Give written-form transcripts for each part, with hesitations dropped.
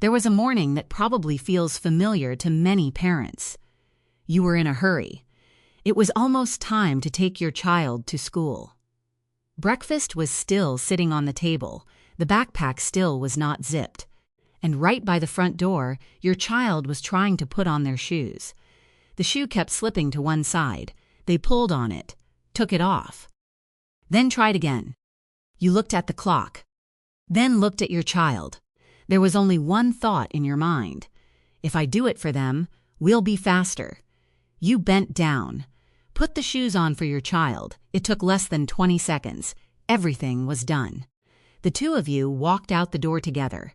There was a morning that probably feels familiar to many parents. You were in a hurry. It was almost time to take your child to school. Breakfast was still sitting on the table, the backpack still was not zipped, and right by the front door, your child was trying to put on their shoes. The shoe kept slipping to one side. They pulled on it, took it off. Then tried again. You looked at the clock, then looked at your child. There was only one thought in your mind. If I do it for them, we'll be faster. You bent down. Put the shoes on for your child. It took less than 20 seconds. Everything was done. The two of you walked out the door together.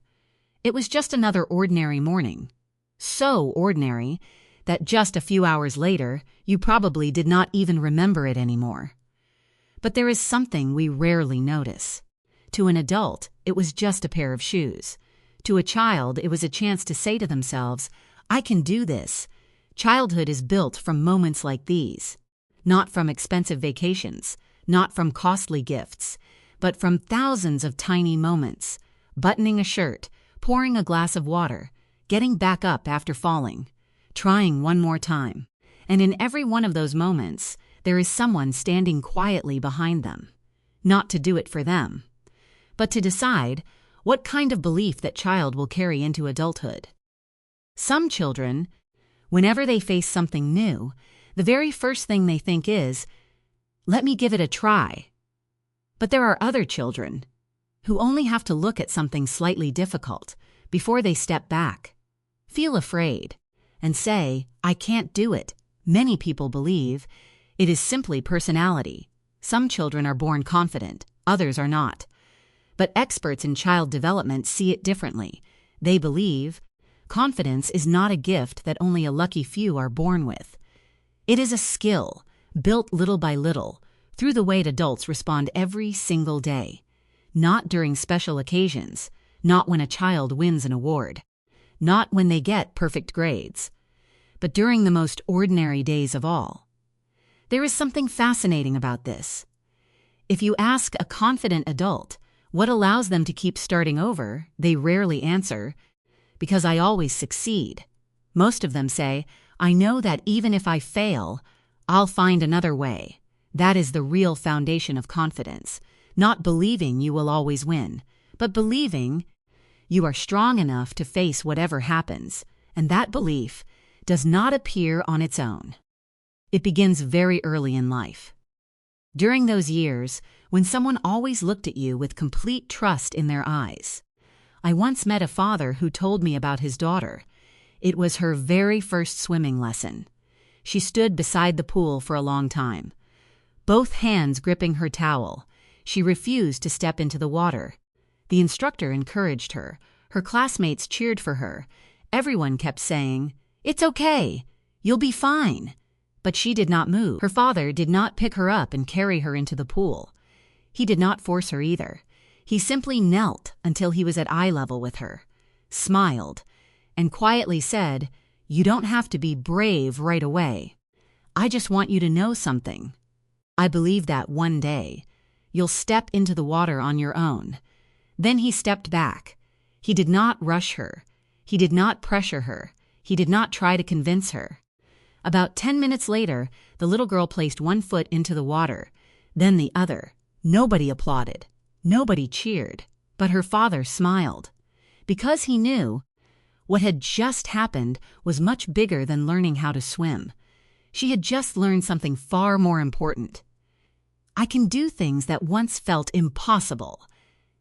It was just another ordinary morning. So ordinary that just a few hours later, you probably did not even remember it anymore. But there is something we rarely notice. To an adult, it was just a pair of shoes. To a child, it was a chance to say to themselves, I can do this. Childhood is built from moments like these. Not from expensive vacations, not from costly gifts, but from thousands of tiny moments. Buttoning a shirt, pouring a glass of water, getting back up after falling, trying one more time. And in every one of those moments, there is someone standing quietly behind them. Not to do it for them, but to decide what kind of belief that child will carry into adulthood. Some children, whenever they face something new, the very first thing they think is, let me give it a try. But there are other children who only have to look at something slightly difficult before they step back, feel afraid, and say, I can't do it. Many people believe it is simply personality. Some children are born confident, others are not. But experts in child development see it differently. They believe confidence is not a gift that only a lucky few are born with. It is a skill, built little by little, through the way adults respond every single day. Not during special occasions, not when a child wins an award, not when they get perfect grades, but during the most ordinary days of all. There is something fascinating about this. If you ask a confident adult what allows them to keep starting over, they rarely answer, because I always succeed. Most of them say, I know that even if I fail, I'll find another way. That is the real foundation of confidence. Not believing you will always win, but believing you are strong enough to face whatever happens, and that belief does not appear on its own. It begins very early in life. During those years, when someone always looked at you with complete trust in their eyes. I once met a father who told me about his daughter. It was her very first swimming lesson. She stood beside the pool for a long time, both hands gripping her towel. She refused to step into the water. The instructor encouraged her. Her classmates cheered for her. Everyone kept saying, "It's okay. You'll be fine." But she did not move. Her father did not pick her up and carry her into the pool. He did not force her either. He simply knelt until he was at eye level with her, smiled, and quietly said, "You don't have to be brave right away. I just want you to know something. I believe that one day you'll step into the water on your own." Then he stepped back. He did not rush her. He did not pressure her. He did not try to convince her. About 10 minutes later, the little girl placed one foot into the water, then the other. Nobody applauded. Nobody cheered. But her father smiled. Because he knew what had just happened was much bigger than learning how to swim. She had just learned something far more important. I can do things that once felt impossible.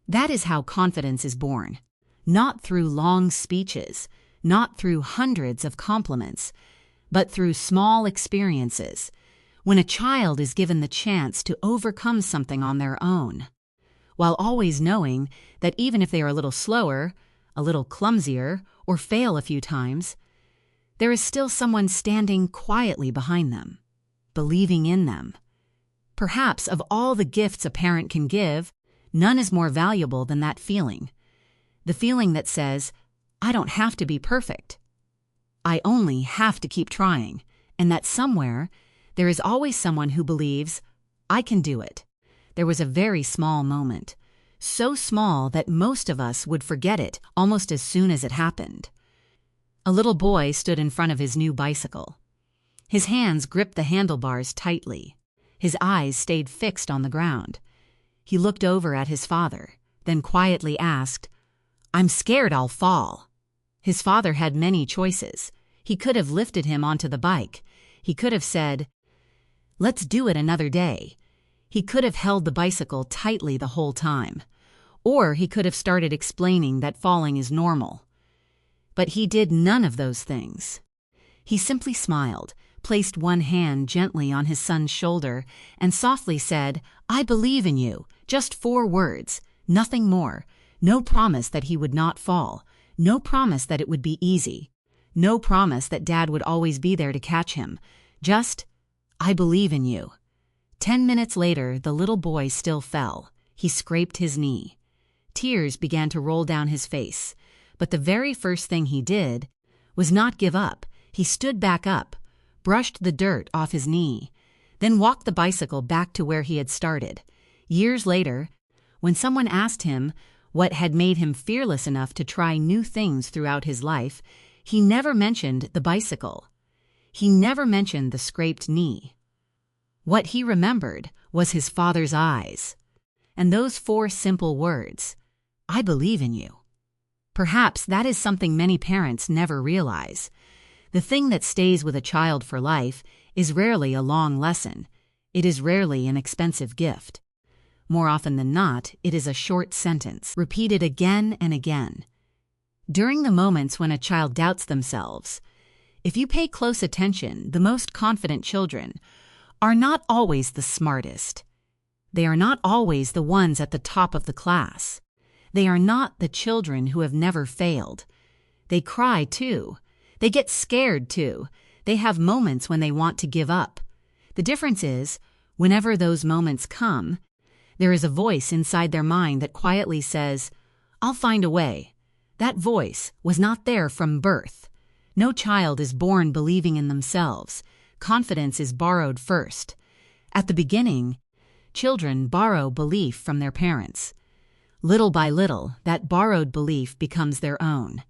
That is how confidence is born. Not through long speeches, not through hundreds of compliments, but through small experiences, when a child is given the chance to overcome something on their own, while always knowing that even if they are a little slower, a little clumsier, or fail a few times, there is still someone standing quietly behind them, believing in them. Perhaps of all the gifts a parent can give, none is more valuable than that feeling. The feeling that says, I don't have to be perfect. I only have to keep trying, and that somewhere there is always someone who believes, I can do it. There was a very small moment, so small that most of us would forget it almost as soon as it happened. A little boy stood in front of his new bicycle. His hands gripped the handlebars tightly. His eyes stayed fixed on the ground. He looked over at his father, then quietly asked, "I'm scared I'll fall." His father had many choices. He could have lifted him onto the bike. He could have said, "Let's do it another day." He could have held the bicycle tightly the whole time. Or he could have started explaining that falling is normal. But he did none of those things. He simply smiled, placed one hand gently on his son's shoulder, and softly said, "I believe in you." Just 4 words, nothing more. No promise that he would not fall. No promise that it would be easy. No promise that Dad would always be there to catch him. Just, "I believe in you." 10 minutes later, the little boy still fell. He scraped his knee. Tears began to roll down his face. But the very first thing he did was not give up. He stood back up, brushed the dirt off his knee, then walked the bicycle back to where he had started. Years later, when someone asked him what had made him fearless enough to try new things throughout his life, he never mentioned the bicycle. He never mentioned the scraped knee. What he remembered was his father's eyes, and those 4 simple words, "I believe in you." Perhaps that is something many parents never realize. The thing that stays with a child for life is rarely a long lesson. It is rarely an expensive gift. More often than not, it is a short sentence, repeated again and again. During the moments when a child doubts themselves, if you pay close attention, the most confident children are not always the smartest. They are not always the ones at the top of the class. They are not the children who have never failed. They cry too. They get scared too. They have moments when they want to give up. The difference is, whenever those moments come, there is a voice inside their mind that quietly says, "I'll find a way." That voice was not there from birth. No child is born believing in themselves. Confidence is borrowed first. At the beginning, children borrow belief from their parents. Little by little, that borrowed belief becomes their own.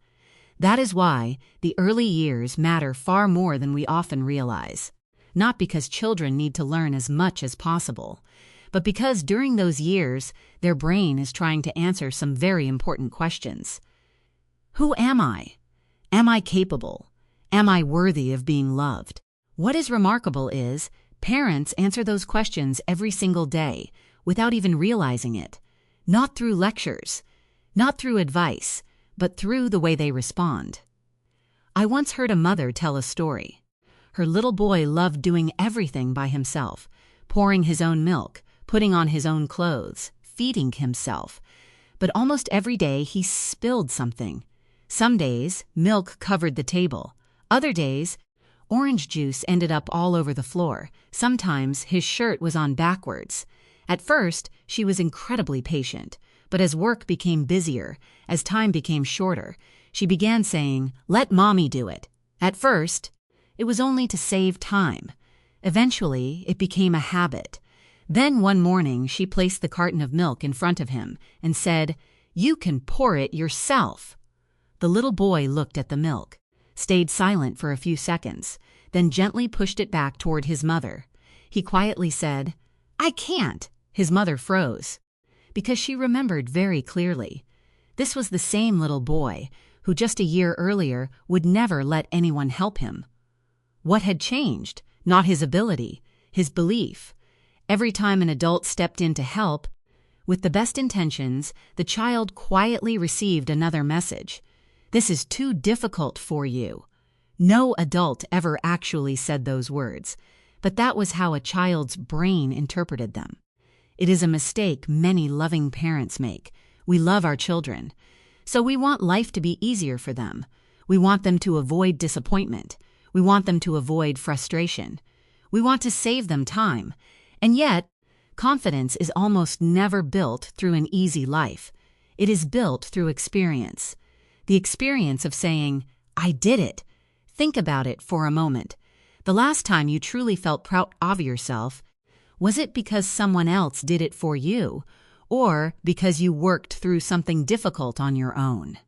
That is why the early years matter far more than we often realize. Not because children need to learn as much as possible, but because during those years, their brain is trying to answer some very important questions. Who am I? Am I capable? Am I worthy of being loved? What is remarkable is, parents answer those questions every single day, without even realizing it. Not through lectures, not through advice, but through the way they respond. I once heard a mother tell a story. Her little boy loved doing everything by himself, pouring his own milk, putting on his own clothes, feeding himself. But almost every day he spilled something. Some days, milk covered the table. Other days, orange juice ended up all over the floor. Sometimes his shirt was on backwards. At first, she was incredibly patient, but as work became busier, as time became shorter, she began saying, "Let mommy do it." At first, it was only to save time. Eventually, it became a habit. Then one morning, she placed the carton of milk in front of him and said, "You can pour it yourself." The little boy looked at the milk, stayed silent for a few seconds, then gently pushed it back toward his mother. He quietly said, "I can't." His mother froze, because she remembered very clearly. This was the same little boy who just a year earlier would never let anyone help him. What had changed? Not his ability, his belief. Every time an adult stepped in to help, with the best intentions, the child quietly received another message. "This is too difficult for you." No adult ever actually said those words, but that was how a child's brain interpreted them. It is a mistake many loving parents make. We love our children, so we want life to be easier for them. We want them to avoid disappointment. We want them to avoid frustration. We want to save them time. And yet, confidence is almost never built through an easy life. It is built through experience. The experience of saying, "I did it." Think about it for a moment. The last time you truly felt proud of yourself, was it because someone else did it for you, or because you worked through something difficult on your own.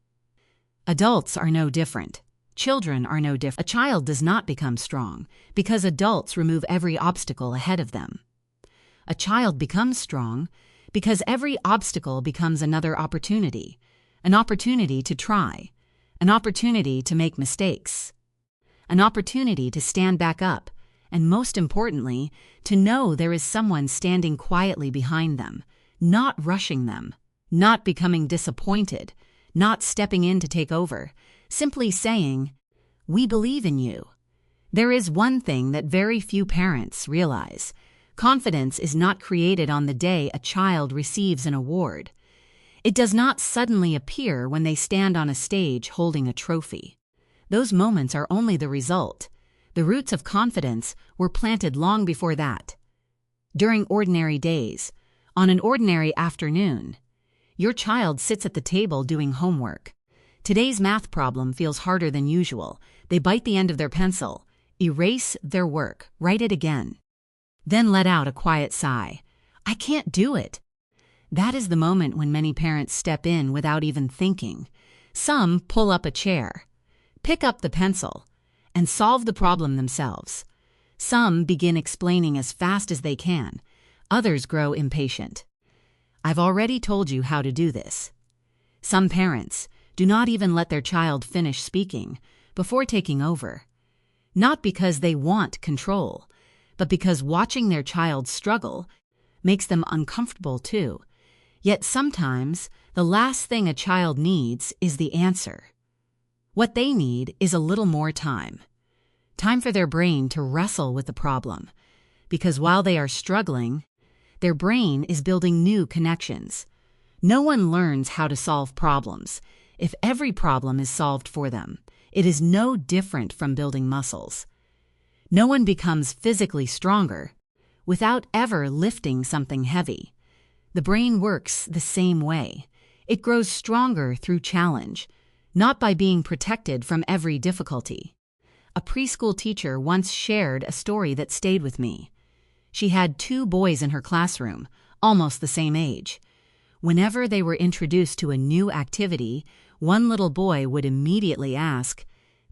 Adults are no different. Children are no different. A child does not become strong because adults remove every obstacle ahead of them. A child becomes strong because every obstacle becomes another opportunity, an opportunity to try, an opportunity to make mistakes, an opportunity to stand back up, and most importantly, to know there is someone standing quietly behind them, not rushing them, not becoming disappointed, not stepping in to take over, simply saying, "We believe in you." There is one thing that very few parents realize. Confidence is not created on the day a child receives an award. It does not suddenly appear when they stand on a stage holding a trophy. Those moments are only the result. The roots of confidence were planted long before that. During ordinary days, on an ordinary afternoon, your child sits at the table doing homework. Today's math problem feels harder than usual. They bite the end of their pencil, erase their work, write it again, then let out a quiet sigh. "I can't do it." That is the moment when many parents step in without even thinking. Some pull up a chair, pick up the pencil, and solve the problem themselves. Some begin explaining as fast as they can. Others grow impatient. I've already told you how to do this. Some parents do not even let their child finish speaking before taking over. Not because they want control, but because watching their child struggle makes them uncomfortable too. Yet sometimes the last thing a child needs is the answer. What they need is a little more time. Time for their brain to wrestle with the problem. Because while they are struggling, their brain is building new connections. No one learns how to solve problems if every problem is solved for them. It is no different from building muscles. No one becomes physically stronger without ever lifting something heavy. The brain works the same way. It grows stronger through challenge, not by being protected from every difficulty. A preschool teacher once shared a story that stayed with me. She had 2 boys in her classroom, almost the same age. Whenever they were introduced to a new activity, one little boy would immediately ask,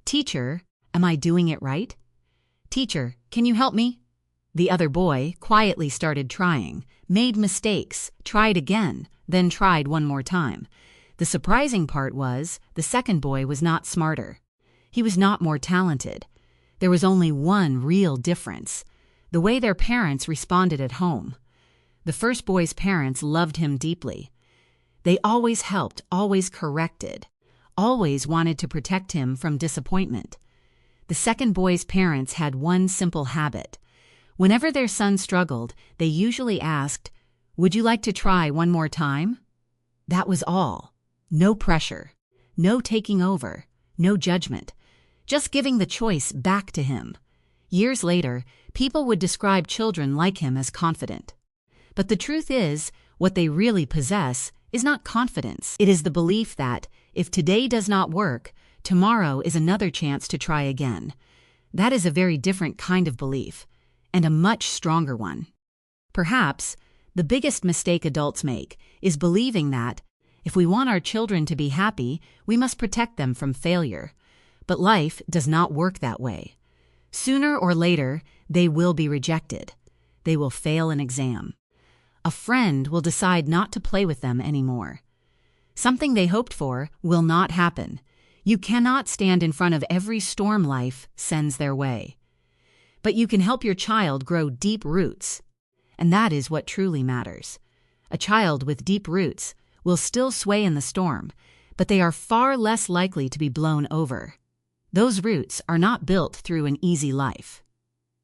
"Teacher, am I doing it right? Teacher, can you help me?" The other boy quietly started trying, made mistakes, tried again, then tried one more time. The surprising part was the second boy was not smarter. He was not more talented. There was only one real difference: the way their parents responded at home. The first boy's parents loved him deeply. They always helped, always corrected, always wanted to protect him from disappointment. The second boy's parents had one simple habit. Whenever their son struggled, they usually asked, "Would you like to try one more time?" That was all. No pressure, no taking over, no judgment, just giving the choice back to him. Years later, people would describe children like him as confident. But the truth is, what they really possess is not confidence. It is the belief that, if today does not work, tomorrow is another chance to try again. That is a very different kind of belief, and a much stronger one. Perhaps the biggest mistake adults make is believing that, if we want our children to be happy, we must protect them from failure. But life does not work that way. Sooner or later, they will be rejected. They will fail an exam. A friend will decide not to play with them anymore. Something they hoped for will not happen. You cannot stand in front of every storm life sends their way. But you can help your child grow deep roots. And that is what truly matters. A child with deep roots will still sway in the storm, but they are far less likely to be blown over. Those roots are not built through an easy life.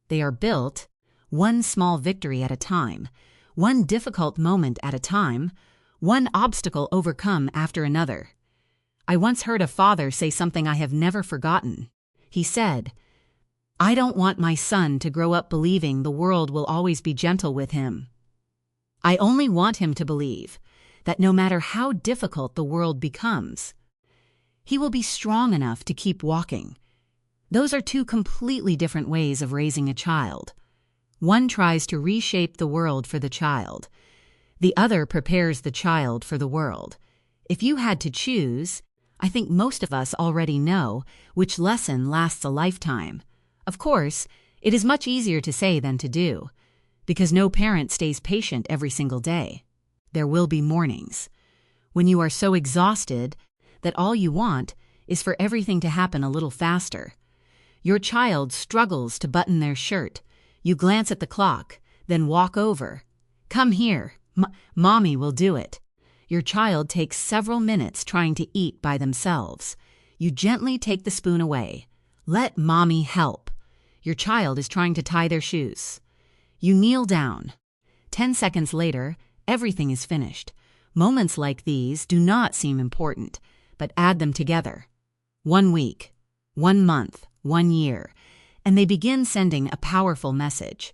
They are built one small victory at a time, one difficult moment at a time, one obstacle overcome after another. I once heard a father say something I have never forgotten. He said, "I don't want my son to grow up believing the world will always be gentle with him. I only want him to believe that no matter how difficult the world becomes, he will be strong enough to keep walking." Those are 2 completely different ways of raising a child. One tries to reshape the world for the child. The other prepares the child for the world. If you had to choose, I think most of us already know which lesson lasts a lifetime. Of course, it is much easier to say than to do, because no parent stays patient every single day. There will be mornings when you are so exhausted that all you want is for everything to happen a little faster. Your child struggles to button their shirt. You glance at the clock, then walk over. Come here, Mommy will do it. Your child takes several minutes trying to eat by themselves. You gently take the spoon away. Let Mommy help. Your child is trying to tie their shoes. You kneel down. 10 seconds later, everything is finished. Moments like these do not seem important, but add them together. 1 week, 1 month, 1 year, and they begin sending a powerful message.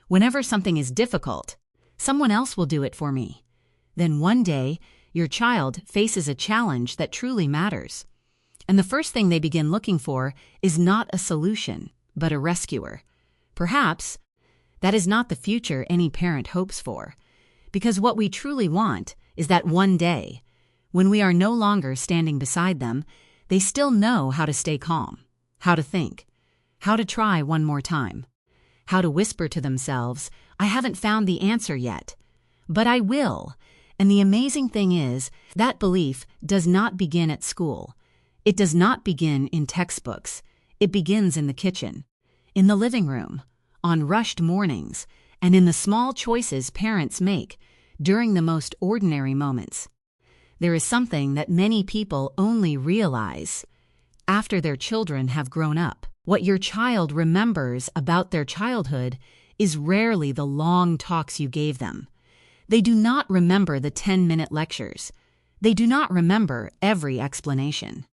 Whenever something is difficult, someone else will do it for me. Then one day, your child faces a challenge that truly matters. And the first thing they begin looking for is not a solution, but a rescuer. Perhaps that is not the future any parent hopes for, because what we truly want is that one day, when we are no longer standing beside them, they still know how to stay calm, how to think, how to try one more time, how to whisper to themselves, I haven't found the answer yet, but I will. And the amazing thing is, that belief does not begin at school. It does not begin in textbooks. It begins in the kitchen, in the living room, on rushed mornings, and in the small choices parents make during the most ordinary moments. There is something that many people only realize after their children have grown up. What your child remembers about their childhood is rarely the long talks you gave them. They do not remember the 10-minute lectures. They do not remember every explanation.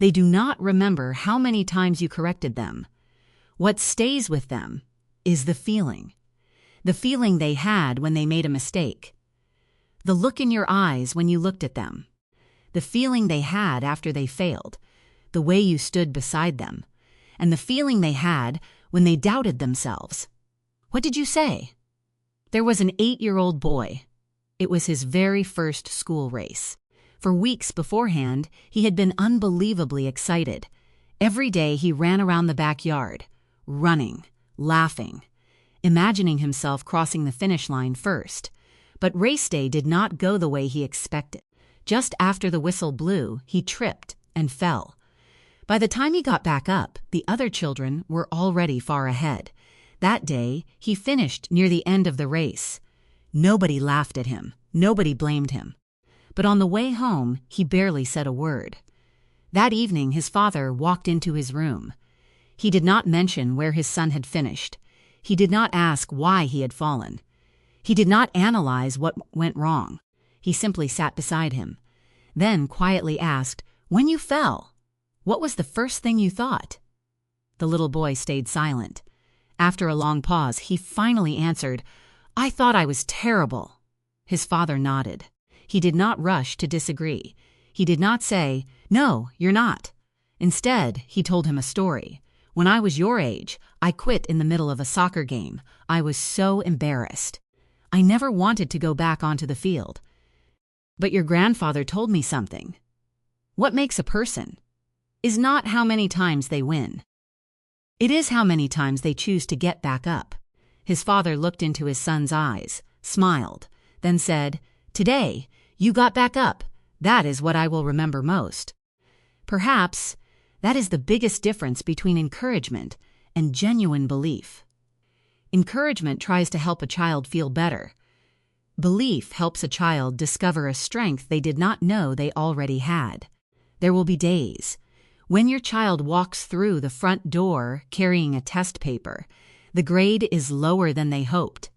They do not remember how many times you corrected them. What stays with them is the feeling they had when they made a mistake, the look in your eyes when you looked at them, the feeling they had after they failed, the way you stood beside them, and the feeling they had when they doubted themselves. What did you say? There was an 8-year-old boy. It was his very first school race. For weeks beforehand, he had been unbelievably excited. Every day he ran around the backyard, running, laughing, imagining himself crossing the finish line first. But race day did not go the way he expected. Just after the whistle blew, he tripped and fell. By the time he got back up, the other children were already far ahead. That day, he finished near the end of the race. Nobody laughed at him. Nobody blamed him. But on the way home, he barely said a word. That evening, his father walked into his room. He did not mention where his son had finished. He did not ask why he had fallen. He did not analyze what went wrong. He simply sat beside him. Then quietly asked, "When you fell, what was the first thing you thought?" The little boy stayed silent. After a long pause, he finally answered, "I thought I was terrible." His father nodded. He did not rush to disagree. He did not say, "No, you're not." Instead, he told him a story. "When I was your age, I quit in the middle of a soccer game. I was so embarrassed. I never wanted to go back onto the field. But your grandfather told me something. What makes a person is not how many times they win. It is how many times they choose to get back up." His father looked into his son's eyes, smiled, then said, "Today, you got back up. That is what I will remember most." Perhaps that is the biggest difference between encouragement and genuine belief. Encouragement tries to help a child feel better. Belief helps a child discover a strength they did not know they already had. There will be days when your child walks through the front door carrying a test paper. The grade is lower than they hoped.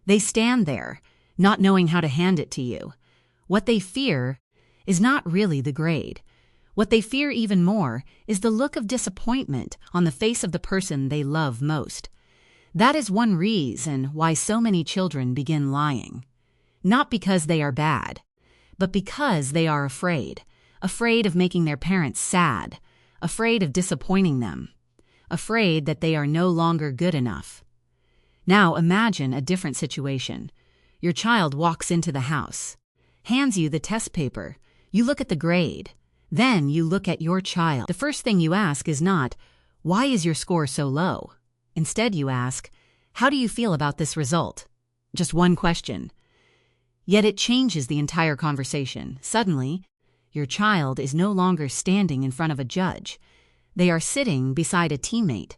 They stand there, not knowing how to hand it to you. What they fear is not really the grade. What they fear even more is the look of disappointment on the face of the person they love most. That is one reason why so many children begin lying. Not because they are bad, but because they are afraid of making their parents sad, afraid of disappointing them, afraid that they are no longer good enough. Now imagine a different situation. Your child walks into the house, hands you the test paper. You look at the grade. Then you look at your child. The first thing you ask is not, "Why is your score so low?" Instead, you ask, "How do you feel about this result?" Just one question. Yet it changes the entire conversation. Suddenly, your child is no longer standing in front of a judge. They are sitting beside a teammate.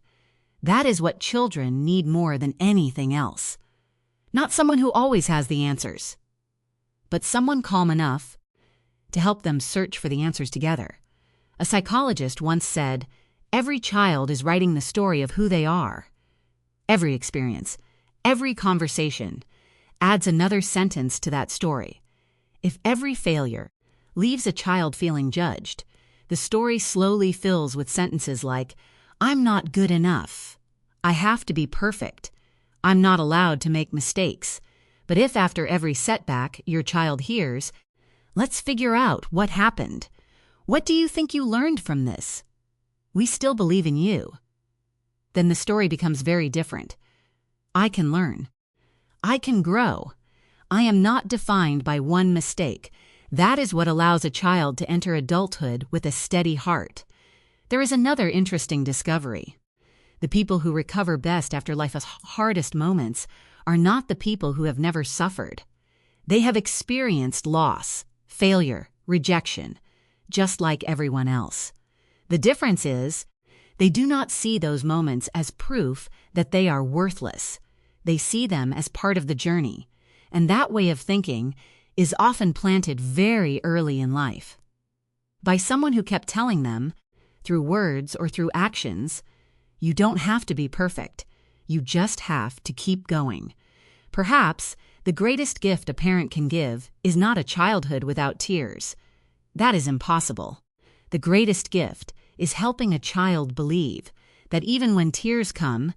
That is what children need more than anything else. Not someone who always has the answers, but someone calm enough to help them search for the answers together. A psychologist once said, "Every child is writing the story of who they are." Every experience, every conversation adds another sentence to that story. If every failure leaves a child feeling judged, the story slowly fills with sentences like, "I'm not good enough. I have to be perfect. I'm not allowed to make mistakes." But if after every setback your child hears, "Let's figure out what happened. What do you think you learned from this? We still believe in you," then the story becomes very different. I can learn. I can grow. I am not defined by one mistake. That is what allows a child to enter adulthood with a steady heart. There is another interesting discovery. The people who recover best after life's hardest moments are not the people who have never suffered. They have experienced loss, failure, rejection, just like everyone else. The difference is, they do not see those moments as proof that they are worthless. They see them as part of the journey, and that way of thinking is often planted very early in life. By someone who kept telling them, through words or through actions, "You don't have to be perfect. You just have to keep going." Perhaps the greatest gift a parent can give is not a childhood without tears. That is impossible. The greatest gift is helping a child believe that even when tears come,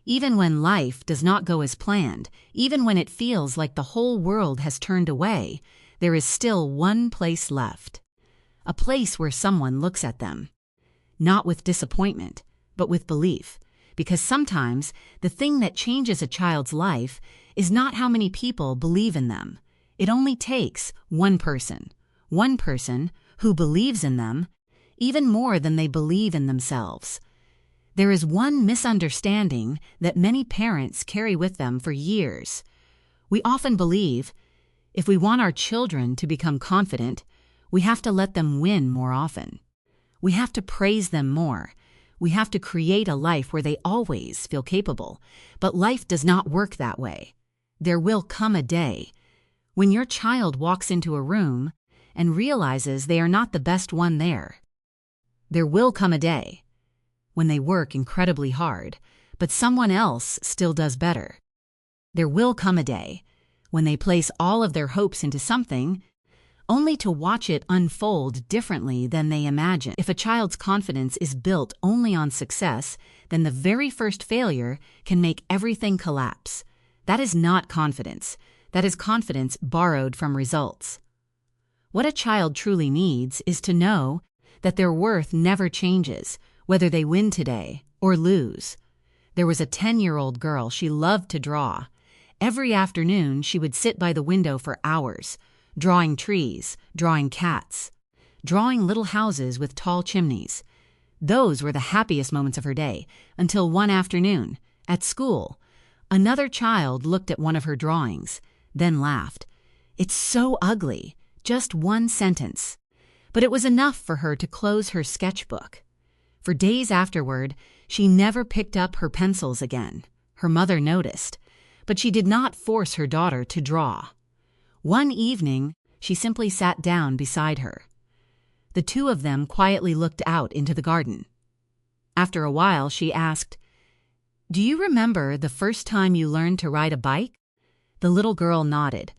even when life does not go as planned, even when it feels like the whole world has turned away, there is still one place left. A place where someone looks at them, not with disappointment, but with belief. Because sometimes the thing that changes a child's life is not how many people believe in them. It only takes one person who believes in them even more than they believe in themselves. There is one misunderstanding that many parents carry with them for years. We often believe if we want our children to become confident, we have to let them win more often. We have to praise them more. We have to create a life where they always feel capable. But life does not work that way. There will come a day when your child walks into a room and realizes they are not the best one there. There will come a day when they work incredibly hard, but someone else still does better. There will come a day when they place all of their hopes into something only to watch it unfold differently than they imagined. If a child's confidence is built only on success, then the very first failure can make everything collapse. That is not confidence. That is confidence borrowed from results. What a child truly needs is to know that their worth never changes, whether they win today or lose. There was a 10-year-old girl. She loved to draw. Every afternoon, she would sit by the window for hours, drawing trees, drawing cats, drawing little houses with tall chimneys. Those were the happiest moments of her day, until one afternoon, at school, another child looked at one of her drawings, then laughed. "It's so ugly," just one sentence. But it was enough for her to close her sketchbook. For days afterward, she never picked up her pencils again. Her mother noticed, but she did not force her daughter to draw. One evening, she simply sat down beside her. The two of them quietly looked out into the garden. After a while, she asked, "Do you remember the first time you learned to ride a bike?" The little girl nodded.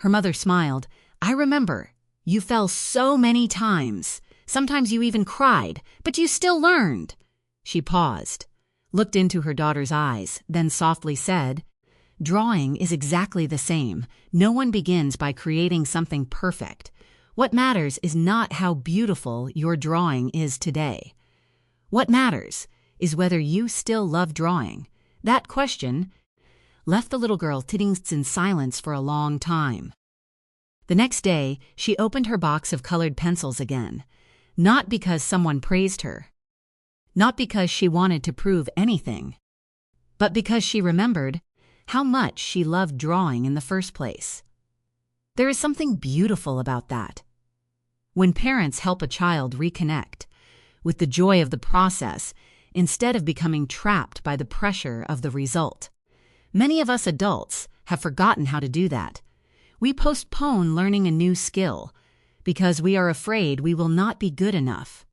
Her mother smiled. "I remember. You fell so many times. Sometimes you even cried, but you still learned." She paused, looked into her daughter's eyes, then softly said, "Drawing is exactly the same. No one begins by creating something perfect. What matters is not how beautiful your drawing is today. What matters is whether you still love drawing. That question left the little girl sitting in silence for a long time. The next day, she opened her box of colored pencils again, not because someone praised her, not because she wanted to prove anything, but because she remembered how much she loved drawing in the first place. There is something beautiful about that. When parents help a child reconnect with the joy of the process instead of becoming trapped by the pressure of the result. Many of us adults have forgotten how to do that. We postpone learning a new skill because we are afraid we will not be good enough.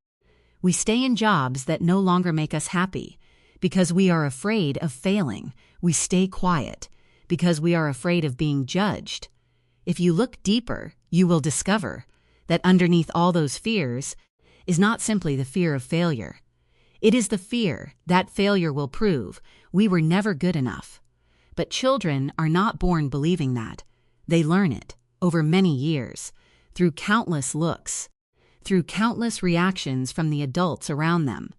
We stay in jobs that no longer make us happy because we are afraid of failing. We stay quiet because we are afraid of being judged. If you look deeper, you will discover that underneath all those fears is not simply the fear of failure. It is the fear that failure will prove we were never good enough. But children are not born believing that. They learn it over many years, through countless looks, through countless reactions from the adults around them.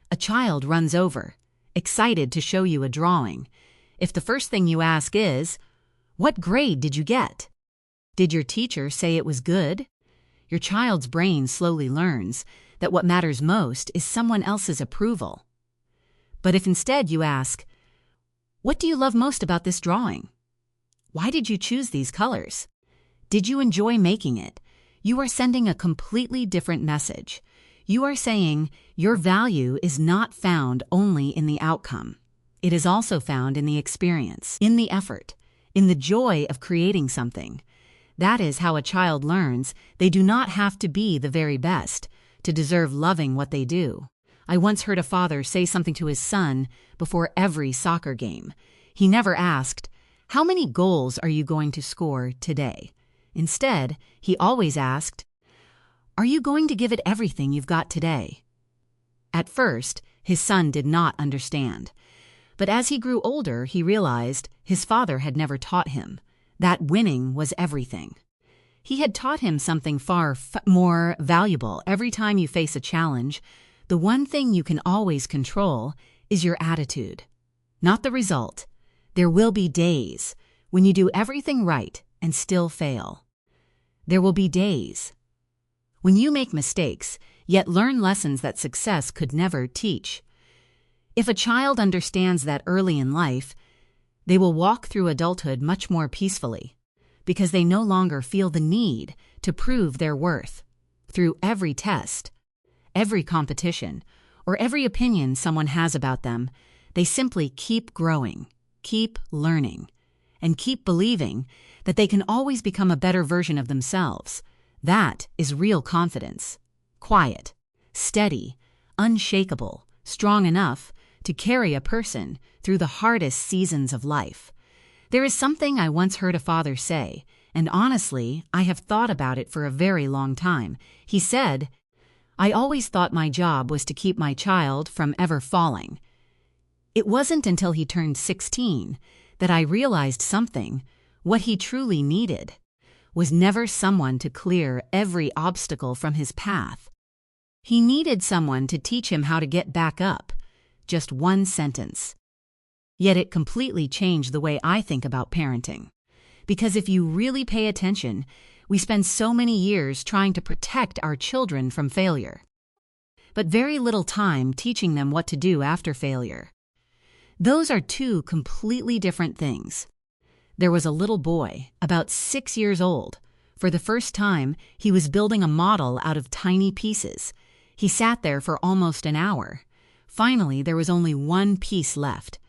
A child runs over, excited to show you a drawing. If the first thing you ask is, "What grade did you get? Did your teacher say it was good?" Your child's brain slowly learns that what matters most is someone else's approval. But if instead you ask, "What do you love most about this drawing? Why did you choose these colors? Did you enjoy making it?" You are sending a completely different message. You are saying your value is not found only in the outcome. It is also found in the experience, in the effort, in the joy of creating something. That is how a child learns they do not have to be the very best to deserve loving what they do. I once heard a father say something to his son before every soccer game. He never asked, "How many goals are you going to score today?" Instead, he always asked, "Are you going to give it everything you've got today?" At first, his son did not understand. But as he grew older, he realized his father had never taught him that winning was everything. He had taught him something far more valuable. Every time you face a challenge, the one thing you can always control is your attitude, not the result. There will be days when you do everything right and still fail. There will be days when you make mistakes, yet learn lessons that success could never teach. If a child understands that early in life, they will walk through adulthood much more peacefully because they no longer feel the need to prove their worth through every test, every competition, or every opinion someone has about them. They simply keep growing, keep learning, and keep believing that they can always become a better version of themselves. That is real confidence. Quiet, steady, unshakable, strong enough to carry a person through the hardest seasons of life. There is something I once heard a father say, and honestly, I have thought about it for a very long time. He said, "I always thought my job was to keep my child from ever falling." It wasn't until he turned 16 that I realized something. What he truly needed was never someone to clear every obstacle from his path. He needed someone to teach him how to get back up. Just one sentence. Yet it completely changed the way I think about parenting. Because if you really pay attention, we spend so many years trying to protect our children from failure, but very little time teaching them what to do after failure. Those are two completely different things. There was a little boy, about 6 years old. For the first time, he was building a model out of tiny pieces. He sat there for almost an hour. Finally, there was only one piece left.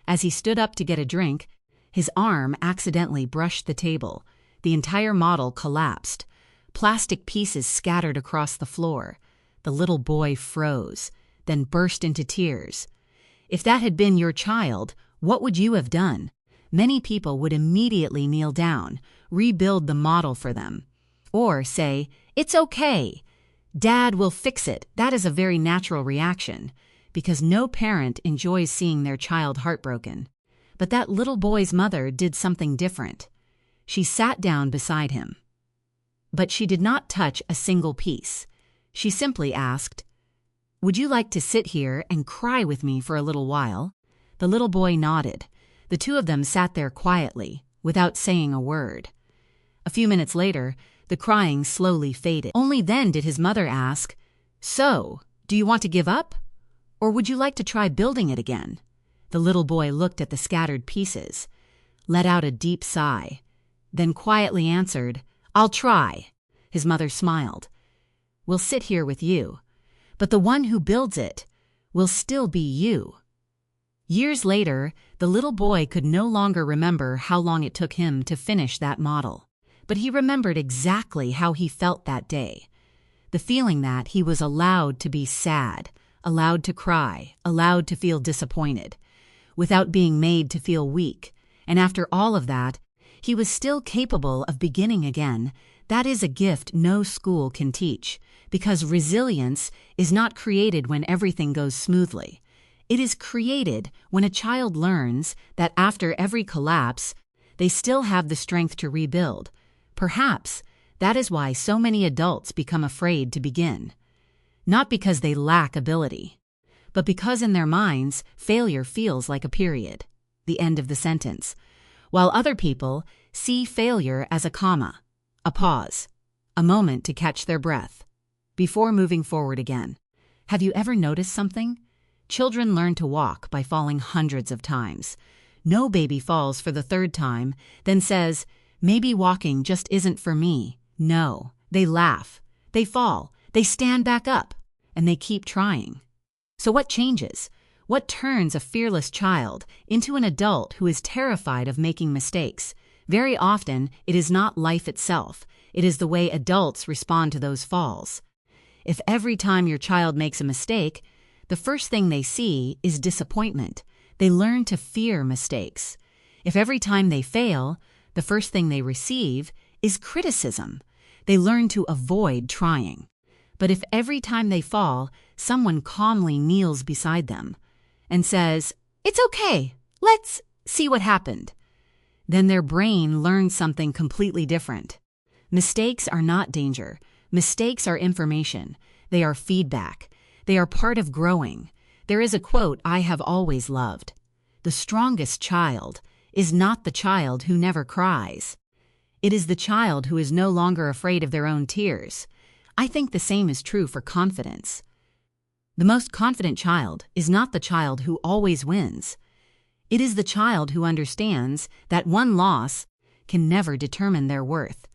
As he stood up to get a drink, his arm accidentally brushed the table. The entire model collapsed. Plastic pieces scattered across the floor. The little boy froze, then burst into tears. If that had been your child, what would you have done? Many people would immediately kneel down, rebuild the model for them, or say, "It's okay. Dad will fix it." That is a very natural reaction, because no parent enjoys seeing their child heartbroken. But that little boy's mother did something different. She sat down beside him. But she did not touch a single piece. She simply asked, "Would you like to sit here and cry with me for a little while?" The little boy nodded. The two of them sat there quietly, without saying a word. A few minutes later, the crying slowly faded. Only then did his mother ask, "So, do you want to give up? Or would you like to try building it again?" The little boy looked at the scattered pieces, let out a deep sigh, then quietly answered, "I'll try." His mother smiled. "We'll sit here with you, but the one who builds it will still be you." Years later, the little boy could no longer remember how long it took him to finish that model, but he remembered exactly how he felt that day. The feeling that he was allowed to be sad, allowed to cry, allowed to feel disappointed, without being made to feel weak, and after all of that, he was still capable of beginning again. That is a gift no school can teach, because resilience is not created when everything goes smoothly. It is created when a child learns that after every collapse, they still have the strength to rebuild. Perhaps that is why so many adults become afraid to begin. Not because they lack ability, but because in their minds, failure feels like a period, the end of the sentence, while other people see failure as a comma, a pause, a moment to catch their breath, before moving forward again. Have you ever noticed something? Children learn to walk by falling hundreds of times. No baby falls for the third time, then says, "Maybe walking just isn't for me." No, they laugh, they fall, they stand back up, and they keep trying. So what changes? What turns a fearless child into an adult who is terrified of making mistakes? Very often, it is not life itself. It is the way adults respond to those falls. If every time your child makes a mistake, the first thing they see is disappointment, they learn to fear mistakes. If every time they fail, the first thing they receive is criticism, they learn to avoid trying. But if every time they fall, someone calmly kneels beside them and says, "It's okay, let's see what happened," then their brain learns something completely different. Mistakes are not danger. Mistakes are information. They are feedback. They are part of growing. There is a quote I have always loved. "The strongest child is not the child who never cries. It is the child who is no longer afraid of their own tears." I think the same is true for confidence. The most confident child is not the child who always wins. It is the child who understands that one loss can never determine their worth.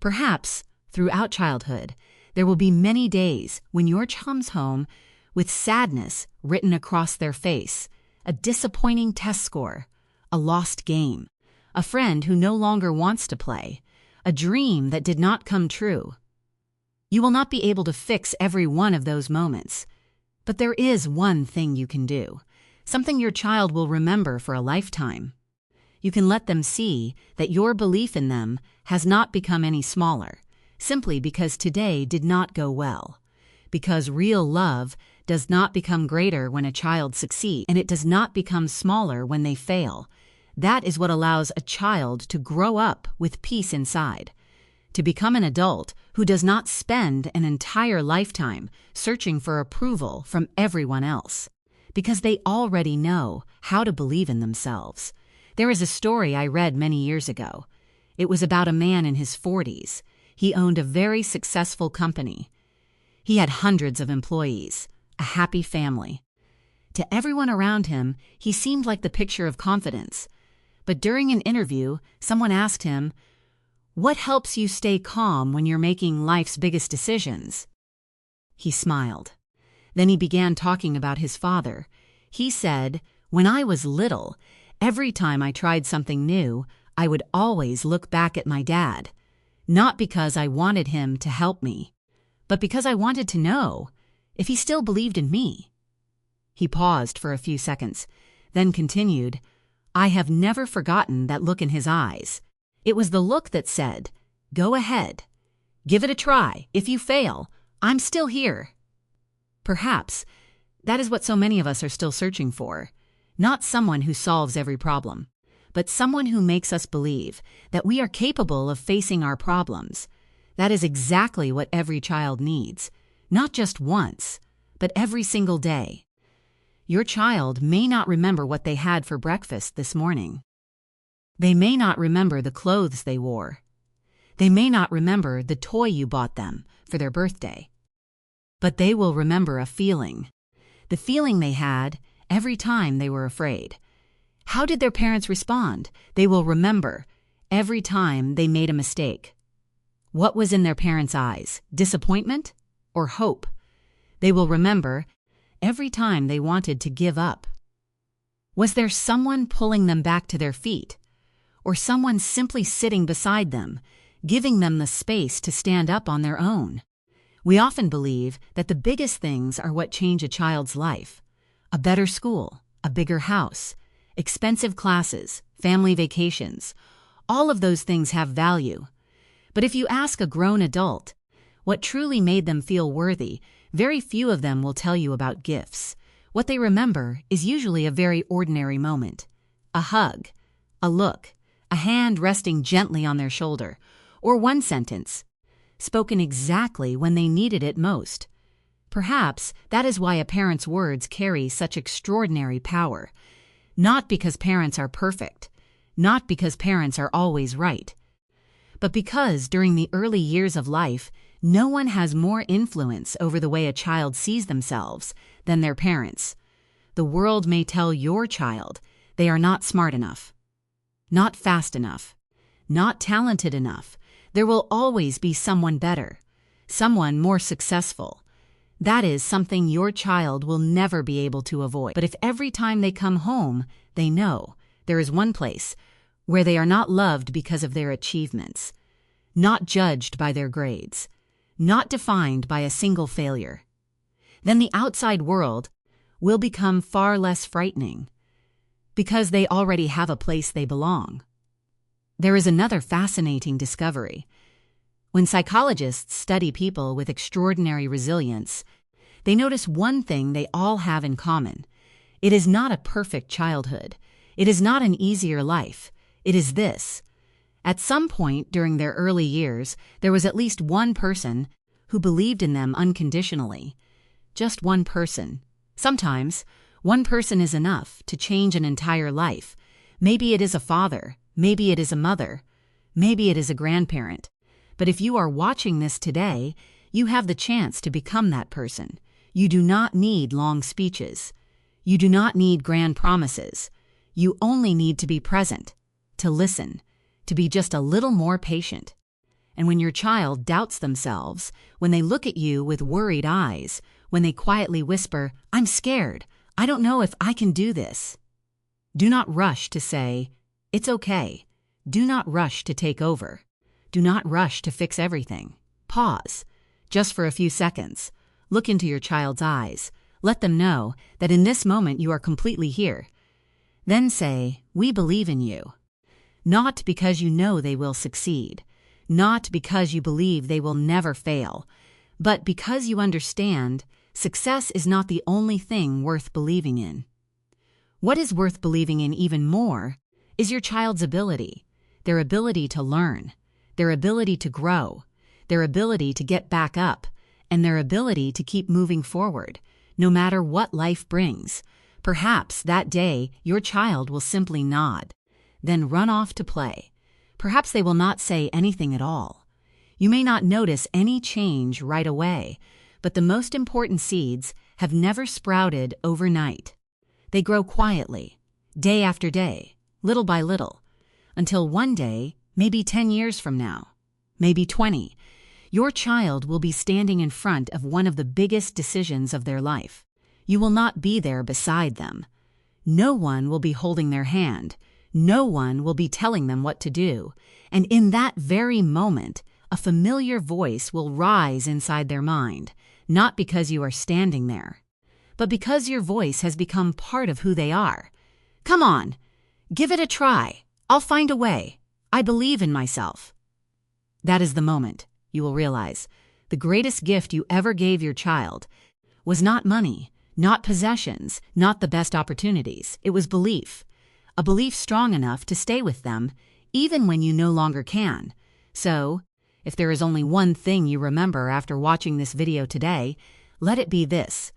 Perhaps, throughout childhood, there will be many days when your child comes home with sadness written across their face, a disappointing test score, a lost game, a friend who no longer wants to play, a dream that did not come true. You will not be able to fix every one of those moments, but there is one thing you can do, something your child will remember for a lifetime. You can let them see that your belief in them has not become any smaller, simply because today did not go well. Because real love does not become greater when a child succeeds, and it does not become smaller when they fail. That is what allows a child to grow up with peace inside, to become an adult who does not spend an entire lifetime searching for approval from everyone else, because they already know how to believe in themselves. There is a story I read many years ago. It was about a man in his 40s. He owned a very successful company. He had hundreds of employees, a happy family. To everyone around him, he seemed like the picture of confidence. But during an interview, someone asked him, "What helps you stay calm when you're making life's biggest decisions?" He smiled. Then he began talking about his father. He said, "When I was little, every time I tried something new, I would always look back at my dad, not because I wanted him to help me, but because I wanted to know if he still believed in me." He paused for a few seconds, then continued, "I have never forgotten that look in his eyes. It was the look that said, 'Go ahead. Give it a try. If you fail, I'm still here.'" Perhaps that is what so many of us are still searching for. Not someone who solves every problem, but someone who makes us believe that we are capable of facing our problems. That is exactly what every child needs, not just once, but every single day. Your child may not remember what they had for breakfast this morning. They may not remember the clothes they wore. They may not remember the toy you bought them for their birthday. But they will remember a feeling. The feeling they had every time they were afraid. How did their parents respond? They will remember every time they made a mistake. What was in their parents' eyes? Disappointment or hope? They will remember every time they wanted to give up. Was there someone pulling them back to their feet? Or someone simply sitting beside them, giving them the space to stand up on their own? We often believe that the biggest things are what change a child's life. A better school, a bigger house, expensive classes, family vacations. All of those things have value. But if you ask a grown adult what truly made them feel worthy, very few of them will tell you about gifts. What they remember is usually a very ordinary moment. A hug, a look, a hand resting gently on their shoulder, or one sentence, spoken exactly when they needed it most. Perhaps that is why a parent's words carry such extraordinary power. Not because parents are perfect, not because parents are always right, but because during the early years of life, no one has more influence over the way a child sees themselves than their parents. The world may tell your child they are not smart enough, not fast enough, not talented enough. There will always be someone better, someone more successful. That is something your child will never be able to avoid. But if every time they come home, they know there is one place where they are not loved because of their achievements, not judged by their grades, not defined by a single failure, then the outside world will become far less frightening because they already have a place they belong. There is another fascinating discovery. When psychologists study people with extraordinary resilience, they notice one thing they all have in common. It is not a perfect childhood. It is not an easier life. It is this. At some point during their early years, there was at least one person who believed in them unconditionally. Just one person. Sometimes, one person is enough to change an entire life. Maybe it is a father. Maybe it is a mother. Maybe it is a grandparent. But if you are watching this today, you have the chance to become that person. You do not need long speeches. You do not need grand promises. You only need to be present, to listen, to be just a little more patient. And when your child doubts themselves, when they look at you with worried eyes, when they quietly whisper, "I'm scared. I don't know if I can do this," do not rush to say, "It's okay." Do not rush to take over. Do not rush to fix everything. Pause, just for a few seconds. Look into your child's eyes. Let them know that in this moment you are completely here. Then say, "We believe in you." Not because you know they will succeed, not because you believe they will never fail, but because you understand success is not the only thing worth believing in. What is worth believing in even more is your child's ability, their ability to learn, their ability to grow, their ability to get back up, and their ability to keep moving forward, no matter what life brings. Perhaps that day your child will simply nod, then run off to play. Perhaps they will not say anything at all. You may not notice any change right away, but the most important seeds have never sprouted overnight. They grow quietly, day after day, little by little, until one day, maybe 10 years from now, maybe 20, your child will be standing in front of one of the biggest decisions of their life. You will not be there beside them. No one will be holding their hand. No one will be telling them what to do. And in that very moment, a familiar voice will rise inside their mind, not because you are standing there, but because your voice has become part of who they are. "Come on, give it a try. I'll find a way. I believe in myself." That is the moment you will realize the greatest gift you ever gave your child was not money, not possessions, not the best opportunities. It was belief. A belief strong enough to stay with them even when you no longer can. So, if there is only one thing you remember after watching this video today, let it be this.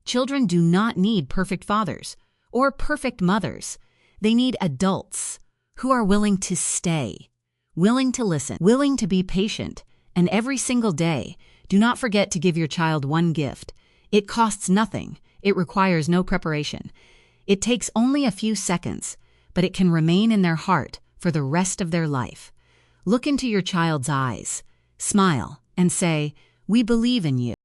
Children do not need perfect fathers or perfect mothers. They need adults who are willing to stay, willing to listen, willing to be patient, and every single day, do not forget to give your child one gift. It costs nothing. It requires no preparation. It takes only a few seconds, but it can remain in their heart for the rest of their life. Look into your child's eyes, smile, and say, "We believe in you."